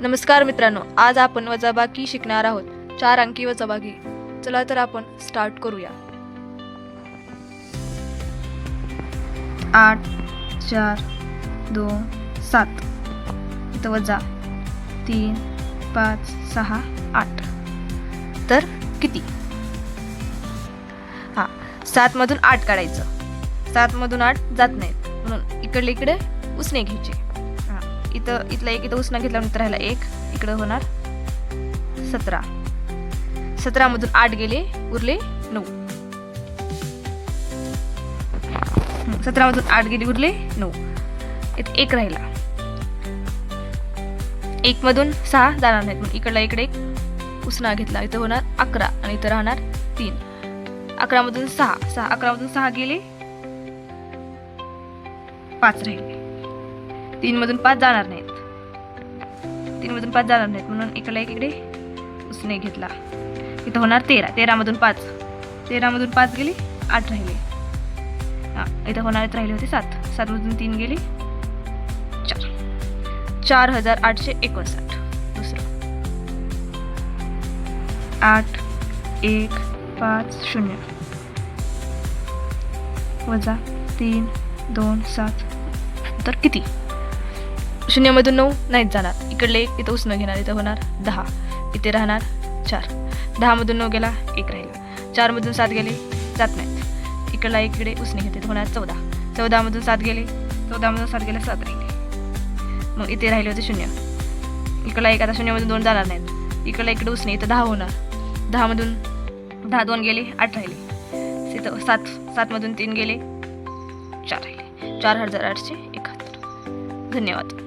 नमस्कार मित्रांनो, आज आपण वजाबाकी शिकणार आहोत. 4 अंकी वजाबाकी. चला तर आपण स्टार्ट करूया. 8 4 2 7 इथं वजा 3 5 6 8. तर किती? 7 मधून 8 काढायचं. 7 मधून 8 जात नाहीत म्हणून इकडले इकडे उसने घ्यायचे. इथला एक इथं उसना घेतल्यानंतर राहिला 1, इकडे होणार 17. 17 मधून 8 गेले, उरले 9. 17 मधून 8 गेले, उरले 9. इथे 1 राहिला. 1 मधून 6 जाणार नाहीत म्हणून इकडला इकडे एक उसना घेतला, इथं होणार 11 आणि इथं राहणार 3. 11 मधून 6 11 मधून 6 गेले, 5 राहिले. 3 मधून 5 जाणार नाहीत. 3 मधून 5 जाणार नाहीत म्हणून इकडला एक इकडे उसने घेतला, इथं होणार 13. 13 मधून 5 गेले, 8 राहिले. इथं होणार राहिले होते 7. 7 मधून 3 गेले, 4. 4859. दुसरं 8 1 5 0 वजा 3 2 7. तर किती? 0 मधून 9 नाहीत जाणार, इकडले एक इथं उसनं घेणार, इथं होणार 10. इथे राहणार 4. 10 मधून 9 गेला, 1 राहिला. 4 मधून 7 गेले, जात नाहीत, इकडला इकडे उसने घेते, इथं होणार 14. 14 मधून 7 गेले, 14 मधून 7 गेले, 7 राहिले. मग इथे राहिले होते 0. इकडला एक, आता 0 मधून 2 जाणार नाहीत, इकडला इकडे उसने, इथं 10 होणार. 10 मधून 10 2 गेले, 8 राहिले. इथं 7 मधून 3 गेले, 4 राहिले. 4871. धन्यवाद.